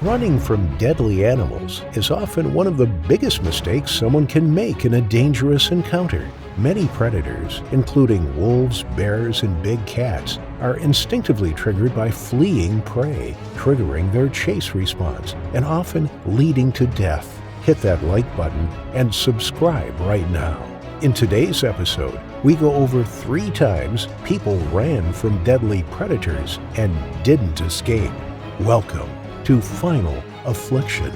Running from deadly animals is often one of the biggest mistakes someone can make in a dangerous encounter. Many predators, including wolves, bears, and big cats, are instinctively triggered by fleeing prey, triggering their chase response and often leading to death. Hit that like button and subscribe right now. In today's episode, we go over 3 times people ran from deadly predators and didn't escape. Welcome to Final Affliction.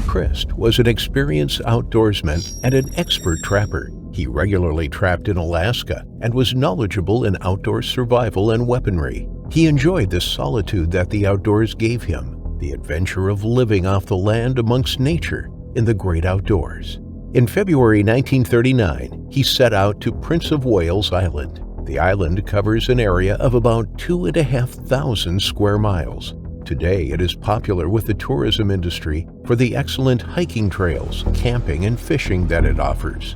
Chris was an experienced outdoorsman and an expert trapper. He regularly trapped in Alaska and was knowledgeable in outdoor survival and weaponry. He enjoyed the solitude that the outdoors gave him, the adventure of living off the land amongst nature in the great outdoors. In February 1939, he set out to Prince of Wales Island. The island covers an area of about 2,500 square miles. Today, it is popular with the tourism industry for the excellent hiking trails, camping, and fishing that it offers.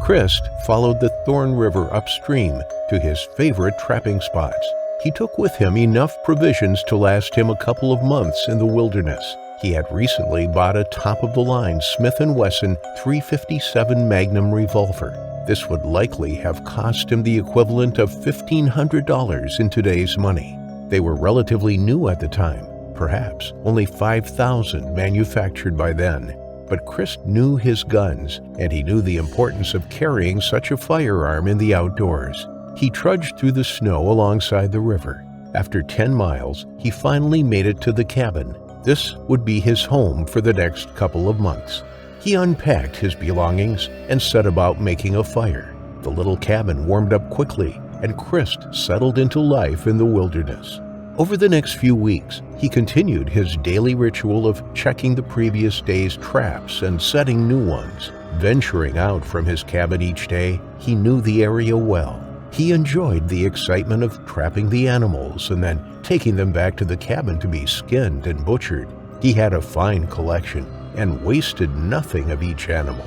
Chris followed the Thorn River upstream to his favorite trapping spots. He took with him enough provisions to last him a couple of months in the wilderness. He had recently bought a top-of-the-line Smith & Wesson .357 Magnum revolver. This would likely have cost him the equivalent of $1,500 in today's money. They were relatively new at the time, perhaps only 5,000 manufactured by then. But Chris knew his guns, and he knew the importance of carrying such a firearm in the outdoors. He trudged through the snow alongside the river. After 10 miles, he finally made it to the cabin. This would be his home for the next couple of months. He unpacked his belongings and set about making a fire. The little cabin warmed up quickly, and Chris settled into life in the wilderness. Over the next few weeks, he continued his daily ritual of checking the previous day's traps and setting new ones. Venturing out from his cabin each day, he knew the area well. He enjoyed the excitement of trapping the animals and then taking them back to the cabin to be skinned and butchered. He had a fine collection and wasted nothing of each animal.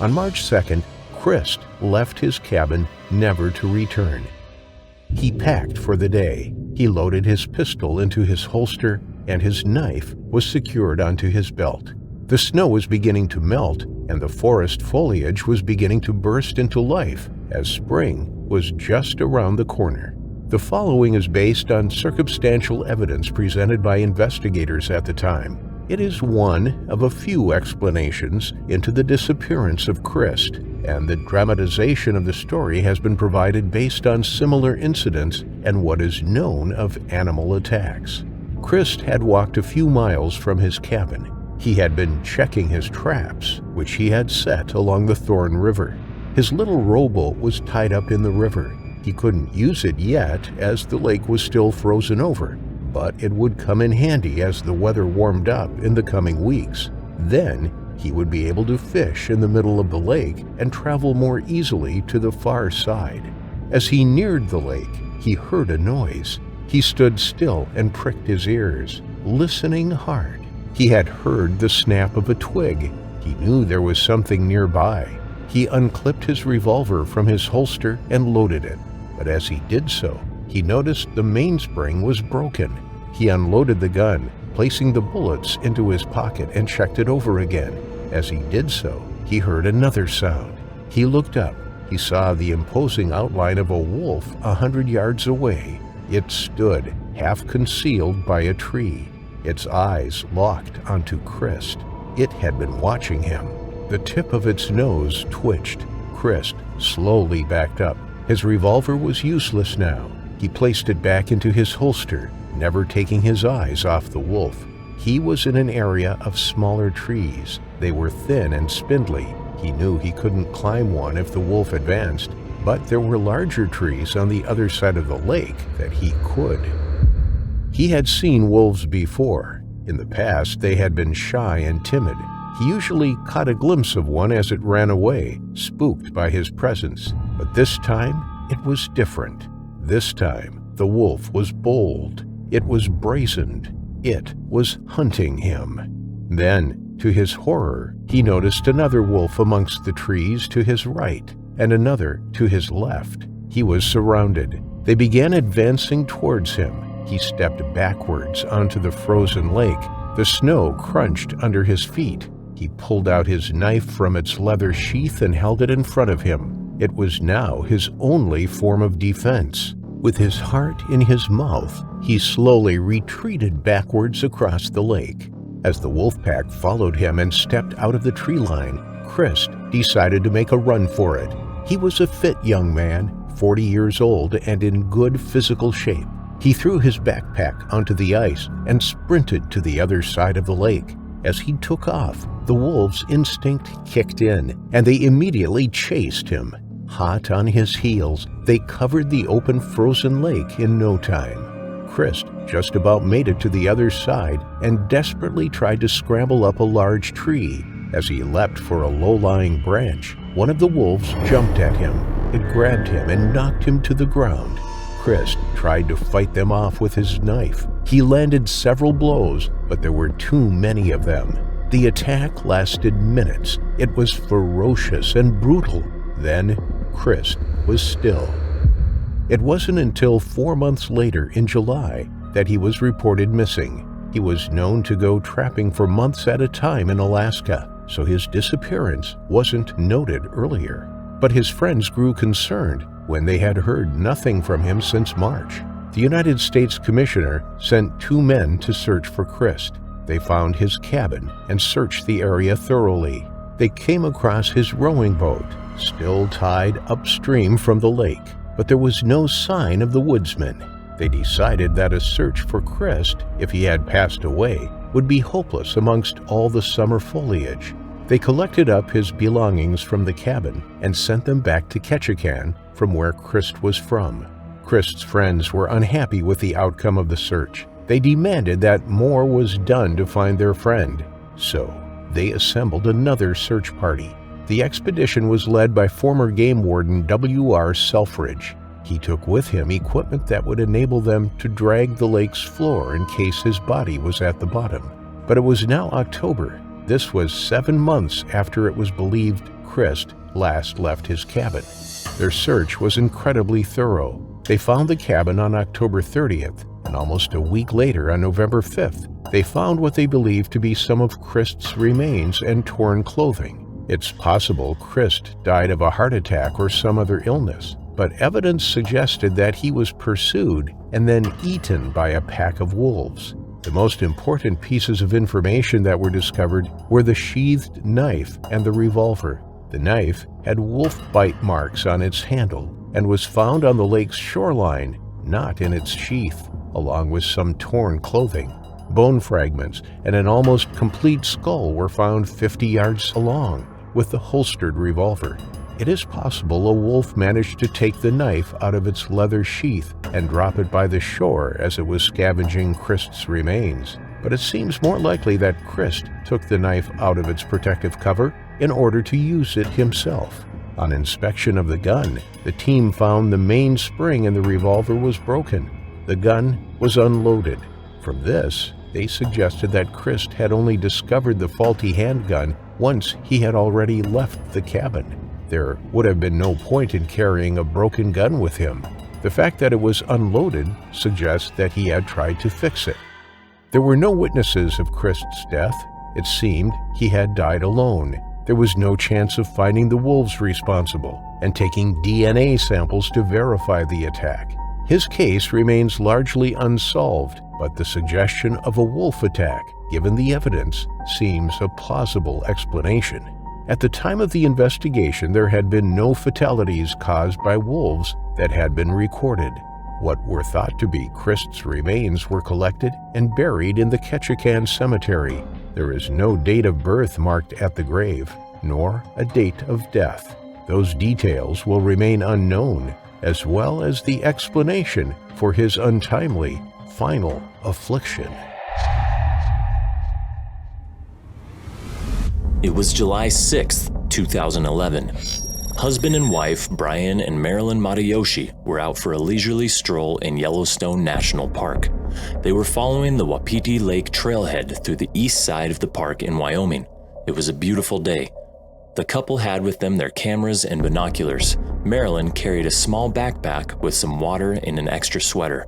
On March 2nd, Chris left his cabin never to return. He packed for the day. He loaded his pistol into his holster, and his knife was secured onto his belt. The snow was beginning to melt, and the forest foliage was beginning to burst into life as spring was just around the corner. The following is based on circumstantial evidence presented by investigators at the time. It is one of a few explanations into the disappearance of Chris, and the dramatization of the story has been provided based on similar incidents and what is known of animal attacks. Chris had walked a few miles from his cabin. He had been checking his traps, which he had set along the Thorn River. His little rowboat was tied up in the river. He couldn't use it yet as the lake was still frozen over, but it would come in handy as the weather warmed up in the coming weeks. Then he would be able to fish in the middle of the lake and travel more easily to the far side. As he neared the lake, he heard a noise. He stood still and pricked his ears, listening hard. He had heard the snap of a twig. He knew there was something nearby. He unclipped his revolver from his holster and loaded it. But as he did so, he noticed the mainspring was broken. He unloaded the gun, placing the bullets into his pocket, and checked it over again. As he did so, he heard another sound. He looked up. He saw the imposing outline of a wolf 100 yards away. It stood, half concealed by a tree, its eyes locked onto Chris. It had been watching him. The tip of its nose twitched. Chris slowly backed up. His revolver was useless now. He placed it back into his holster, never taking his eyes off the wolf. He was in an area of smaller trees. They were thin and spindly. He knew he couldn't climb one if the wolf advanced, but there were larger trees on the other side of the lake that he could. He had seen wolves before. In the past, they had been shy and timid. He usually caught a glimpse of one as it ran away, spooked by his presence. But this time, it was different. This time, the wolf was bold. It was brazened. It was hunting him. Then, to his horror, he noticed another wolf amongst the trees to his right, and another to his left. He was surrounded. They began advancing towards him. He stepped backwards onto the frozen lake. The snow crunched under his feet. He pulled out his knife from its leather sheath and held it in front of him. It was now his only form of defense. With his heart in his mouth, he slowly retreated backwards across the lake. As the wolf pack followed him and stepped out of the tree line, Christ decided to make a run for it. He was a fit young man, 40 years old and in good physical shape. He threw his backpack onto the ice and sprinted to the other side of the lake. As he took off, the wolves' instinct kicked in, and they immediately chased him. Hot on his heels, they covered the open frozen lake in no time. Christ just about made it to the other side and desperately tried to scramble up a large tree. As he leapt for a low-lying branch, one of the wolves jumped at him. It grabbed him and knocked him to the ground. Christ tried to fight them off with his knife. He landed several blows, but there were too many of them. The attack lasted minutes. It was ferocious and brutal. Then, Christ was still. It wasn't until 4 months later, in July, that he was reported missing. He was known to go trapping for months at a time in Alaska, so his disappearance wasn't noted earlier. But his friends grew concerned when they had heard nothing from him since March. The United States Commissioner sent 2 men to search for Christ. They found his cabin and searched the area thoroughly. They came across his rowing boat, still tied upstream from the lake, but there was no sign of the woodsman. They decided that a search for Christ, if he had passed away, would be hopeless amongst all the summer foliage. They collected up his belongings from the cabin and sent them back to Ketchikan, from where Christ was from. Christ's friends were unhappy with the outcome of the search. They demanded that more was done to find their friend. So, they assembled another search party. The expedition was led by former game warden W.R. Selfridge. He took with him equipment that would enable them to drag the lake's floor in case his body was at the bottom. But it was now October. This was 7 months after it was believed Christ last left his cabin. Their search was incredibly thorough. They found the cabin on October 30th, and almost a week later, on November 5th, they found what they believed to be some of Christ's remains and torn clothing. It's possible Christ died of a heart attack or some other illness, but evidence suggested that he was pursued and then eaten by a pack of wolves. The most important pieces of information that were discovered were the sheathed knife and the revolver. The knife had wolf bite marks on its handle and was found on the lake's shoreline, not in its sheath, along with some torn clothing. Bone fragments and an almost complete skull were found 50 yards along, with the holstered revolver. It is possible a wolf managed to take the knife out of its leather sheath and drop it by the shore as it was scavenging Christ's remains, but it seems more likely that Christ took the knife out of its protective cover in order to use it himself. On inspection of the gun, the team found the main spring in the revolver was broken. The gun was unloaded. From this, they suggested that Christ had only discovered the faulty handgun once he had already left the cabin. There would have been no point in carrying a broken gun with him. The fact that it was unloaded suggests that he had tried to fix it. There were no witnesses of Christ's death. It seemed he had died alone. There was no chance of finding the wolves responsible and taking DNA samples to verify the attack. His case remains largely unsolved, but the suggestion of a wolf attack, given the evidence, seems a plausible explanation. At the time of the investigation, there had been no fatalities caused by wolves that had been recorded. What were thought to be Christ's remains were collected and buried in the Ketchikan Cemetery. There is no date of birth marked at the grave, nor a date of death. Those details will remain unknown, as well as the explanation for his untimely, final affliction. It was July 6th, 2011. Husband and wife Brian and Marilyn Matayoshi were out for a leisurely stroll in Yellowstone National Park. They were following the Wapiti Lake trailhead through the east side of the park in Wyoming. It was a beautiful day. The couple had with them their cameras and binoculars. Marilyn carried a small backpack with some water and an extra sweater.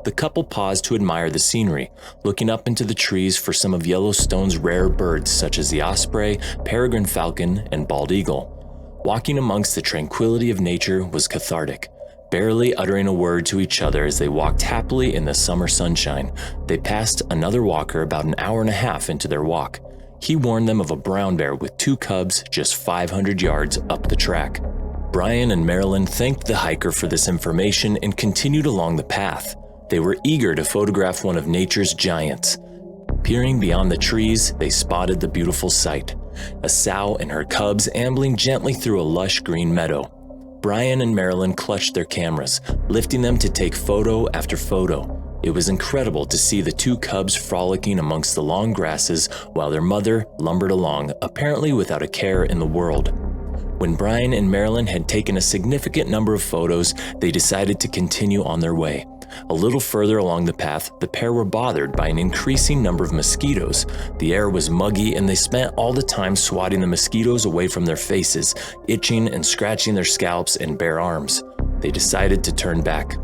The couple paused to admire the scenery, looking up into the trees for some of Yellowstone's rare birds such as the osprey, peregrine falcon, and bald eagle. Walking amongst the tranquility of nature was cathartic. Barely uttering a word to each other as they walked happily in the summer sunshine, they passed another walker about an hour and a half into their walk. He warned them of a brown bear with 2 cubs just 500 yards up the track. Brian and Marilyn thanked the hiker for this information and continued along the path. They were eager to photograph one of nature's giants. Peering beyond the trees, they spotted the beautiful sight: a sow and her cubs ambling gently through a lush green meadow. Brian and Marilyn clutched their cameras, lifting them to take photo after photo. It was incredible to see the 2 cubs frolicking amongst the long grasses while their mother lumbered along, apparently without a care in the world. When Brian and Marilyn had taken a significant number of photos, they decided to continue on their way. A little further along the path, the pair were bothered by an increasing number of mosquitoes. The air was muggy and they spent all the time swatting the mosquitoes away from their faces, itching and scratching their scalps and bare arms. They decided to turn back.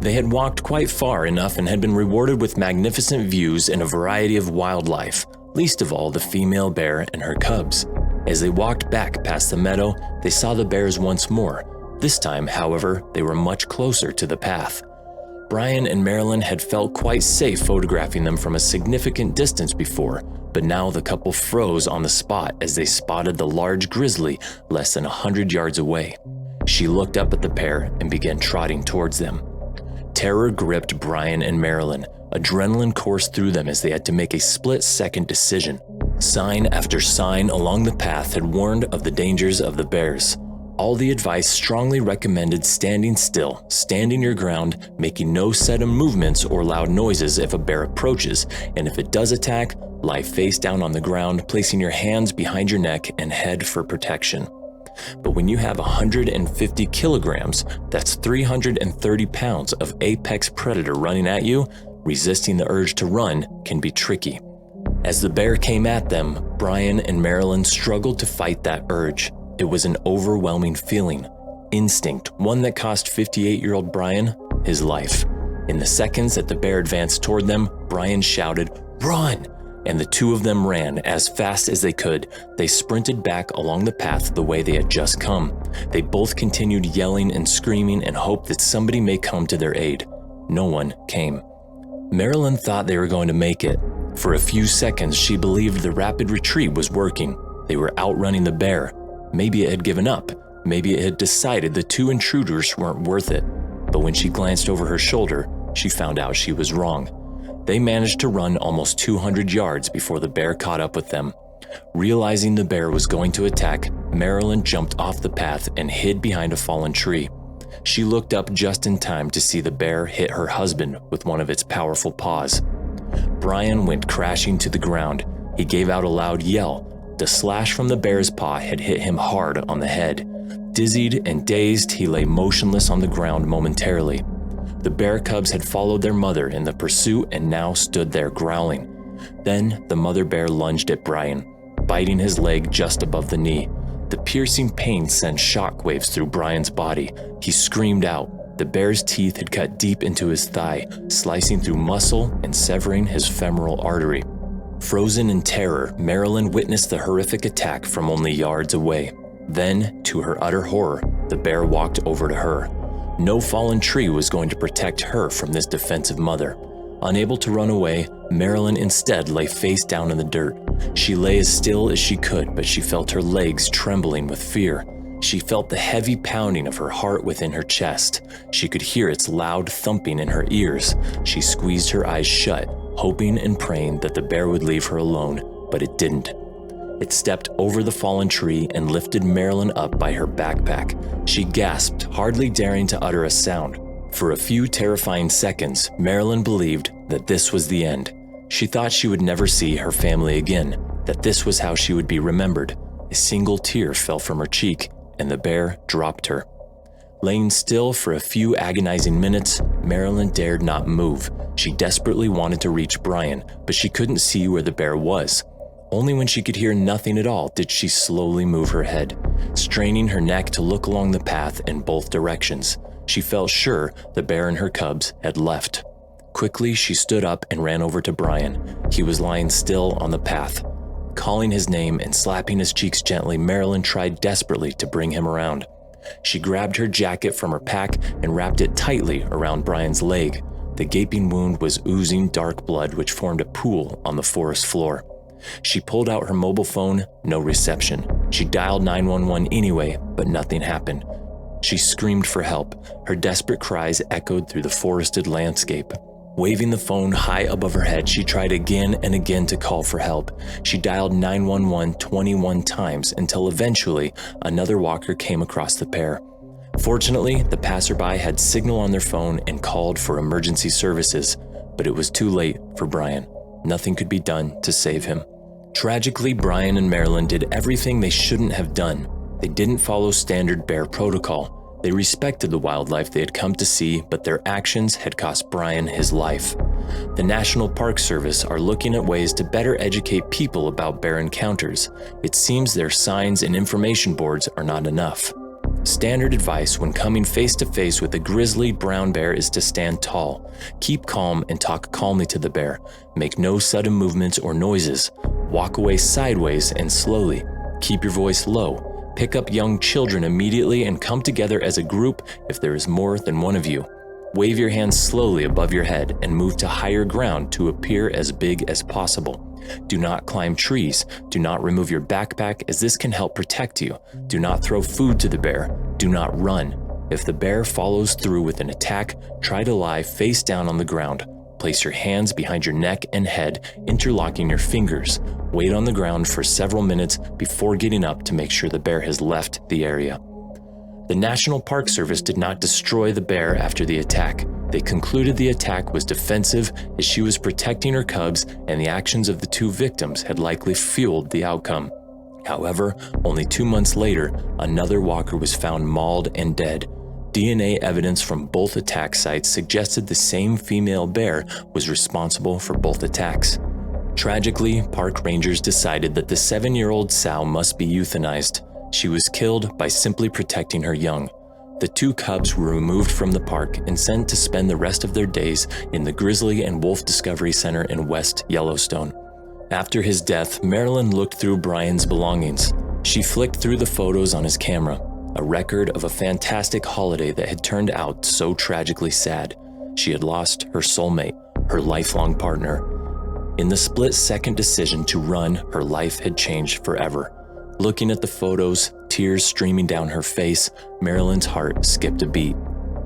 They had walked quite far enough and had been rewarded with magnificent views and a variety of wildlife, least of all the female bear and her cubs. As they walked back past the meadow, they saw the bears once more. This time, however, they were much closer to the path. Brian and Marilyn had felt quite safe photographing them from a significant distance before, but now the couple froze on the spot as they spotted the large grizzly less than 100 yards away. She looked up at the pair and began trotting towards them. Terror gripped Brian and Marilyn. Adrenaline coursed through them as they had to make a split-second decision. Sign after sign along the path had warned of the dangers of the bears. All the advice strongly recommended standing still, standing your ground, making no sudden movements or loud noises if a bear approaches, and if it does attack, lie face down on the ground, placing your hands behind your neck and head for protection. But when you have 150 kilograms, that's 330 pounds of apex predator running at you, resisting the urge to run can be tricky. As the bear came at them, Brian and Marilyn struggled to fight that urge. It was an overwhelming feeling, instinct, one that cost 58-year-old Brian his life. In the seconds that the bear advanced toward them, Brian shouted, "Run!" And the 2 of them ran as fast as they could. They sprinted back along the path the way they had just come. They both continued yelling and screaming and hoped that somebody may come to their aid. No one came. Marilyn thought they were going to make it. For a few seconds, she believed the rapid retreat was working. They were outrunning the bear. Maybe it had given up. Maybe it had decided the 2 intruders weren't worth it. But when she glanced over her shoulder, she found out she was wrong. They managed to run almost 200 yards before the bear caught up with them. Realizing the bear was going to attack, Marilyn jumped off the path and hid behind a fallen tree. She looked up just in time to see the bear hit her husband with one of its powerful paws. Brian went crashing to the ground. He gave out a loud yell. The slash from the bear's paw had hit him hard on the head. Dizzied and dazed, he lay motionless on the ground momentarily. The bear cubs had followed their mother in the pursuit and now stood there growling. Then the mother bear lunged at Brian, biting his leg just above the knee. The piercing pain sent shockwaves through Brian's body. He screamed out. The bear's teeth had cut deep into his thigh, slicing through muscle and severing his femoral artery. Frozen in terror, Marilyn witnessed the horrific attack from only yards away. Then, to her utter horror, the bear walked over to her. No fallen tree was going to protect her from this defensive mother. Unable to run away, Marilyn instead lay face down in the dirt. She lay as still as she could, but she felt her legs trembling with fear. She felt the heavy pounding of her heart within her chest. She could hear its loud thumping in her ears. She squeezed her eyes shut, hoping and praying that the bear would leave her alone, but it didn't. It stepped over the fallen tree and lifted Marilyn up by her backpack. She gasped, hardly daring to utter a sound. For a few terrifying seconds, Marilyn believed that this was the end. She thought she would never see her family again, that this was how she would be remembered. A single tear fell from her cheek, and the bear dropped her. Laying still for a few agonizing minutes, Marilyn dared not move. She desperately wanted to reach Brian, but she couldn't see where the bear was. Only when she could hear nothing at all did she slowly move her head, straining her neck to look along the path in both directions. She felt sure the bear and her cubs had left. Quickly, she stood up and ran over to Brian. He was lying still on the path. Calling his name and slapping his cheeks gently, Marilyn tried desperately to bring him around. She grabbed her jacket from her pack and wrapped it tightly around Brian's leg. The gaping wound was oozing dark blood, which formed a pool on the forest floor. She pulled out her mobile phone, no reception. She dialed 911 anyway, but nothing happened. She screamed for help. Her desperate cries echoed through the forested landscape. Waving the phone high above her head, she tried again and again to call for help. She dialed 911 21 times until eventually another walker came across the pair. Fortunately, the passerby had signal on their phone and called for emergency services, but it was too late for Brian. Nothing could be done to save him. Tragically, Brian and Marilyn did everything they shouldn't have done. They didn't follow standard bear protocol. They respected the wildlife they had come to see, but their actions had cost Brian his life. The National Park Service are looking at ways to better educate people about bear encounters. It seems their signs and information boards are not enough. Standard advice when coming face to face with a grizzly brown bear is to stand tall. Keep calm and talk calmly to the bear. Make no sudden movements or noises. Walk away sideways and slowly. Keep your voice low. Pick up young children immediately and come together as a group if there is more than one of you. Wave your hands slowly above your head and move to higher ground to appear as big as possible. Do not climb trees. Do not remove your backpack, as this can help protect you. Do not throw food to the bear. Do not run. If the bear follows through with an attack, try to lie face down on the ground. Place your hands behind your neck and head, interlocking your fingers. Wait on the ground for several minutes before getting up to make sure the bear has left the area. The National Park Service did not destroy the bear after the attack. They concluded the attack was defensive as she was protecting her cubs, and the actions of the two victims had likely fueled the outcome. However, only 2 months later, another walker was found mauled and dead. DNA evidence from both attack sites suggested the same female bear was responsible for both attacks. Tragically, park rangers decided that the 7-year-old sow must be euthanized. She was killed by simply protecting her young. The two cubs were removed from the park and sent to spend the rest of their days in the Grizzly and Wolf Discovery Center in West Yellowstone. After his death, Marilyn looked through Brian's belongings. She flicked through the photos on his camera, a record of a fantastic holiday that had turned out so tragically sad. She had lost her soulmate, her lifelong partner. In the split-second decision to run, her life had changed forever. Looking at the photos, tears streaming down her face, Marilyn's heart skipped a beat.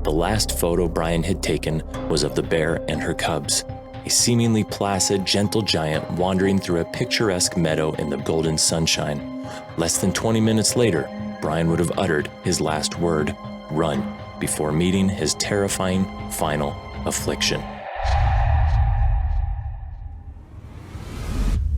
The last photo Brian had taken was of the bear and her cubs, a seemingly placid, gentle giant wandering through a picturesque meadow in the golden sunshine. Less than 20 minutes later, Brian would have uttered his last word, "Run," before meeting his terrifying final affliction.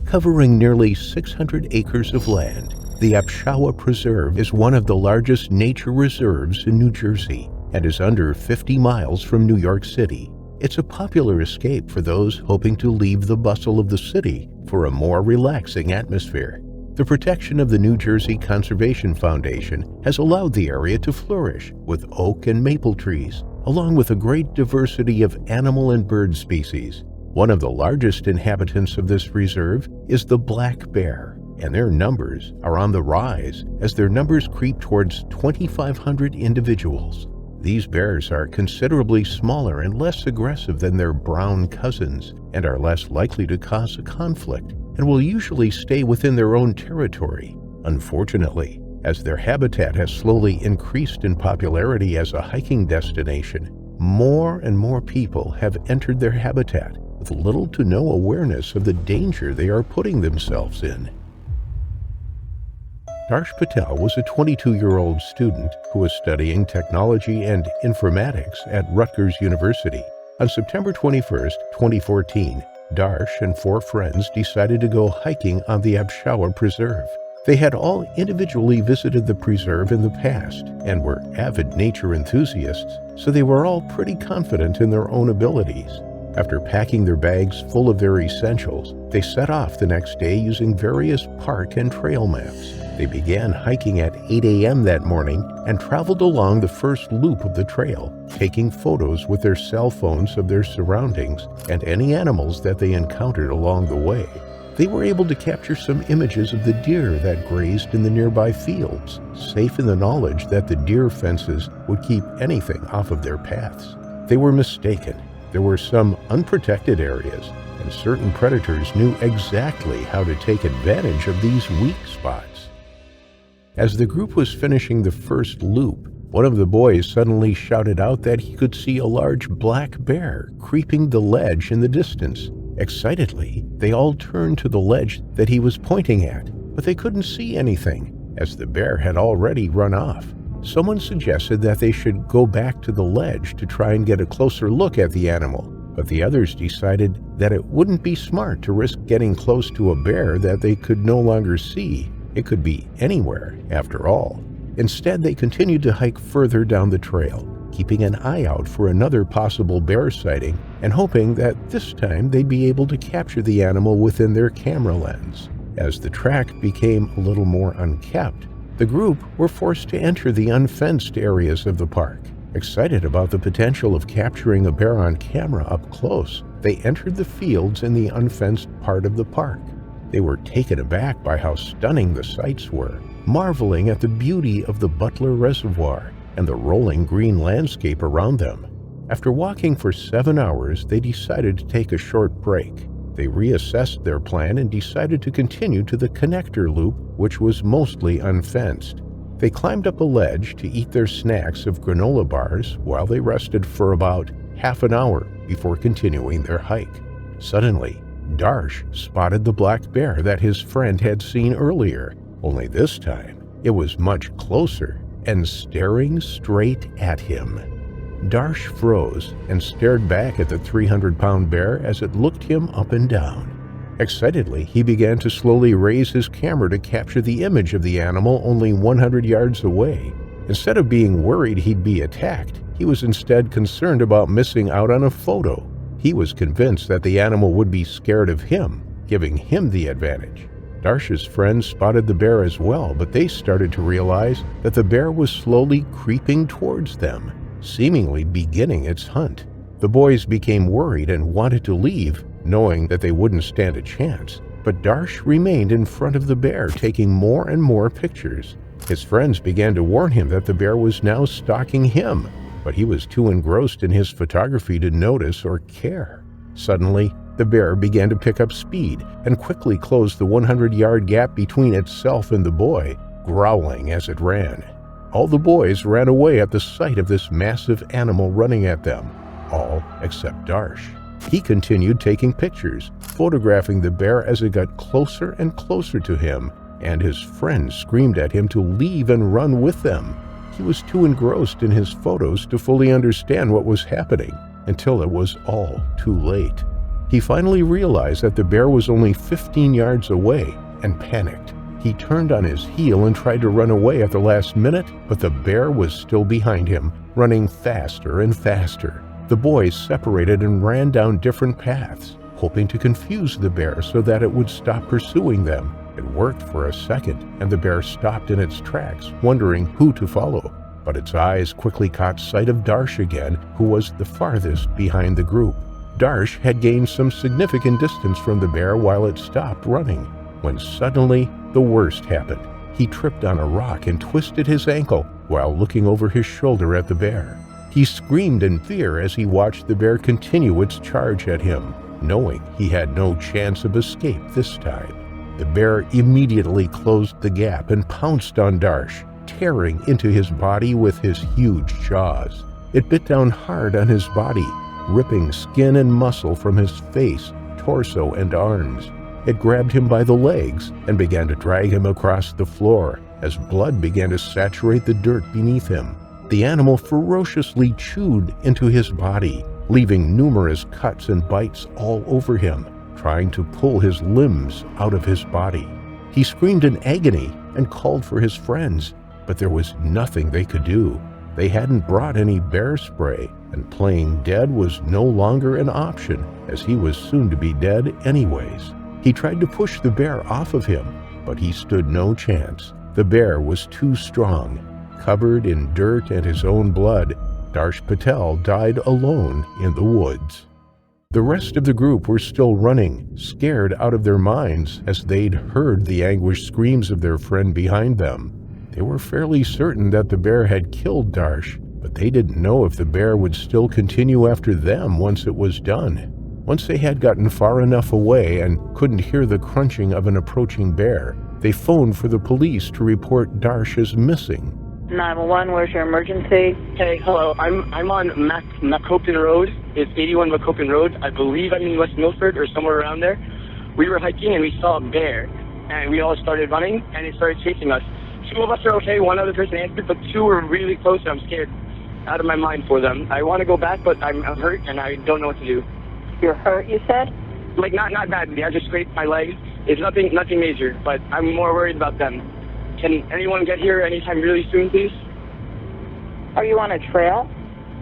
Covering nearly 600 acres of land, the Apshawa Preserve is one of the largest nature reserves in New Jersey and is under 50 miles from New York City. It's a popular escape for those hoping to leave the bustle of the city for a more relaxing atmosphere. The protection of the New Jersey Conservation Foundation has allowed the area to flourish with oak and maple trees, along with a great diversity of animal and bird species. One of the largest inhabitants of this reserve is the black bear, and their numbers are on the rise as their numbers creep towards 2,500 individuals. These bears are considerably smaller and less aggressive than their brown cousins and are less likely to cause a conflict and will usually stay within their own territory. Unfortunately, as their habitat has slowly increased in popularity as a hiking destination, more and more people have entered their habitat with little to no awareness of the danger they are putting themselves in. Darsh Patel was a 22-year-old student who was studying technology and informatics at Rutgers University. On September 21, 2014, Darsh and 4 friends decided to go hiking on the Apshawa Preserve. They had all individually visited the preserve in the past and were avid nature enthusiasts, so they were all pretty confident in their own abilities. After packing their bags full of their essentials, they set off the next day using various park and trail maps. They began hiking at 8 a.m. that morning and traveled along the first loop of the trail, taking photos with their cell phones of their surroundings and any animals that they encountered along the way. They were able to capture some images of the deer that grazed in the nearby fields, safe in the knowledge that the deer fences would keep anything off of their paths. They were mistaken. There were some unprotected areas, and certain predators knew exactly how to take advantage of these weak spots. As the group was finishing the first loop, one of the boys suddenly shouted out that he could see a large black bear creeping the ledge in the distance. Excitedly, they all turned to the ledge that he was pointing at, but they couldn't see anything, as the bear had already run off. Someone suggested that they should go back to the ledge to try and get a closer look at the animal, but the others decided that it wouldn't be smart to risk getting close to a bear that they could no longer see. It could be anywhere, after all. Instead, they continued to hike further down the trail, keeping an eye out for another possible bear sighting and hoping that this time they'd be able to capture the animal within their camera lens. As the track became a little more unkept, the group were forced to enter the unfenced areas of the park. Excited about the potential of capturing a bear on camera up close, they entered the fields in the unfenced part of the park. They were taken aback by how stunning the sights were, marveling at the beauty of the Butler Reservoir and the rolling green landscape around them. After walking for 7 hours, they decided to take a short break. They reassessed their plan and decided to continue to the connector loop, which was mostly unfenced. They climbed up a ledge to eat their snacks of granola bars while they rested for about half an hour before continuing their hike. Suddenly, Darsh spotted the black bear that his friend had seen earlier, only this time it was much closer and staring straight at him. Darsh froze and stared back at the 300-pound bear as it looked him up and down. Excitedly, he began to slowly raise his camera to capture the image of the animal only 100 yards away. Instead of being worried he'd be attacked, he was instead concerned about missing out on a photo. He was convinced that the animal would be scared of him, giving him the advantage. Darsh's friends spotted the bear as well, but they started to realize that the bear was slowly creeping towards them, seemingly beginning its hunt. The boys became worried and wanted to leave, knowing that they wouldn't stand a chance. But Darsh remained in front of the bear, taking more and more pictures. His friends began to warn him that the bear was now stalking him, but he was too engrossed in his photography to notice or care. Suddenly, the bear began to pick up speed and quickly closed the 100-yard gap between itself and the boy, growling as it ran. All the boys ran away at the sight of this massive animal running at them, all except Darsh. He continued taking pictures, photographing the bear as it got closer and closer to him, and his friends screamed at him to leave and run with them. He was too engrossed in his photos to fully understand what was happening, until it was all too late. He finally realized that the bear was only 15 yards away and panicked. He turned on his heel and tried to run away at the last minute, but the bear was still behind him, running faster and faster. The boys separated and ran down different paths, hoping to confuse the bear so that it would stop pursuing them. It worked for a second, and the bear stopped in its tracks, wondering who to follow. But its eyes quickly caught sight of Darsh again, who was the farthest behind the group. Darsh had gained some significant distance from the bear while it stopped running, when suddenly the worst happened. He tripped on a rock and twisted his ankle while looking over his shoulder at the bear. He screamed in fear as he watched the bear continue its charge at him, knowing he had no chance of escape this time. The bear immediately closed the gap and pounced on Darsh, tearing into his body with his huge jaws. It bit down hard on his body, ripping skin and muscle from his face, torso, and arms. It grabbed him by the legs and began to drag him across the floor as blood began to saturate the dirt beneath him. The animal ferociously chewed into his body, leaving numerous cuts and bites all over him, trying to pull his limbs out of his body. He screamed in agony and called for his friends, but there was nothing they could do. They hadn't brought any bear spray, and playing dead was no longer an option, as he was soon to be dead anyways. He tried to push the bear off of him, but he stood no chance. The bear was too strong. Covered in dirt and his own blood, Darsh Patel died alone in the woods. The rest of the group were still running, scared out of their minds as they'd heard the anguished screams of their friend behind them. They were fairly certain that the bear had killed Darsh, but they didn't know if the bear would still continue after them once it was done. Once they had gotten far enough away and couldn't hear the crunching of an approaching bear, they phoned for the police to report Darsh as missing. 911, where's your emergency? Hey, hello. I'm on Macoupin Road. It's 81 Macoupin Road. I believe I'm in West Milford or somewhere around there. We were hiking and we saw a bear, and we all started running, and it started chasing us. 2 of us are okay, 1 other person answered, but 2 were really close, and I'm scared out of my mind for them. I want to go back, but I'm hurt, and I don't know what to do. You're hurt, you said? Like, not badly. I just scraped my leg. It's nothing major, but I'm more worried about them. Can anyone get here anytime really soon, please? Are you on a trail?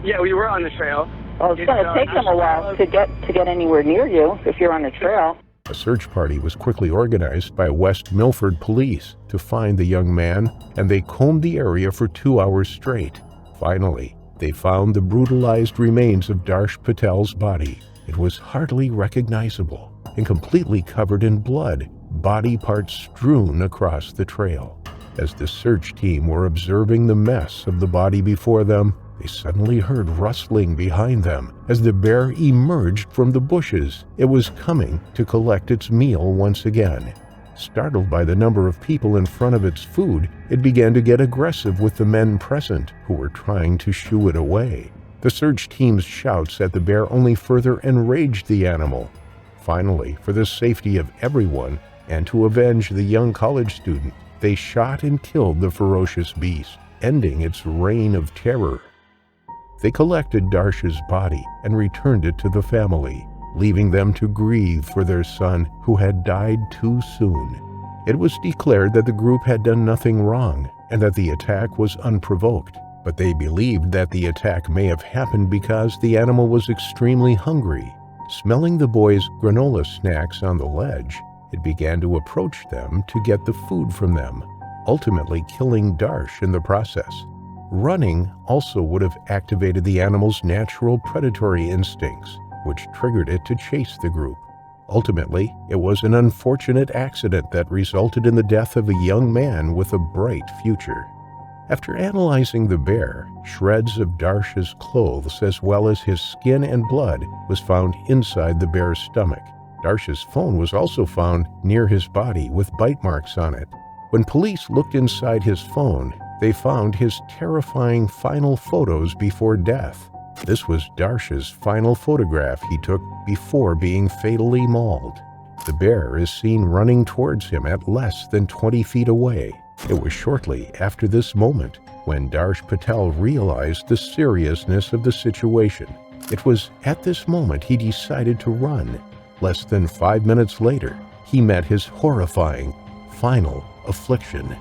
Yeah, we were on the trail. Well, it's going to take them a while to get anywhere near you if you're on a trail. A search party was quickly organized by West Milford police to find the young man, and they combed the area for 2 hours straight. Finally, they found the brutalized remains of Darsh Patel's body. It was hardly recognizable and completely covered in blood, body parts strewn across the trail. As the search team were observing the mess of the body before them, they suddenly heard rustling behind them as the bear emerged from the bushes. It was coming to collect its meal once again. Startled by the number of people in front of its food, it began to get aggressive with the men present, who were trying to shoo it away. The search team's shouts at the bear only further enraged the animal. Finally, for the safety of everyone, and to avenge the young college student, they shot and killed the ferocious beast, ending its reign of terror. They collected Darsh's body and returned it to the family, leaving them to grieve for their son who had died too soon. It was declared that the group had done nothing wrong and that the attack was unprovoked, but they believed that the attack may have happened because the animal was extremely hungry. Smelling the boys' granola snacks on the ledge, it began to approach them to get the food from them, ultimately killing Darsh in the process. Running also would have activated the animal's natural predatory instincts, which triggered it to chase the group. Ultimately, it was an unfortunate accident that resulted in the death of a young man with a bright future. After analyzing the bear, shreds of Darsh's clothes as well as his skin and blood was found inside the bear's stomach. Darsh's phone was also found near his body with bite marks on it. When police looked inside his phone, they found his terrifying final photos before death. This was Darsh's final photograph he took before being fatally mauled. The bear is seen running towards him at less than 20 feet away. It was shortly after this moment when Darsh Patel realized the seriousness of the situation. It was at this moment he decided to run. Less than 5 minutes later, he met his horrifying final affliction.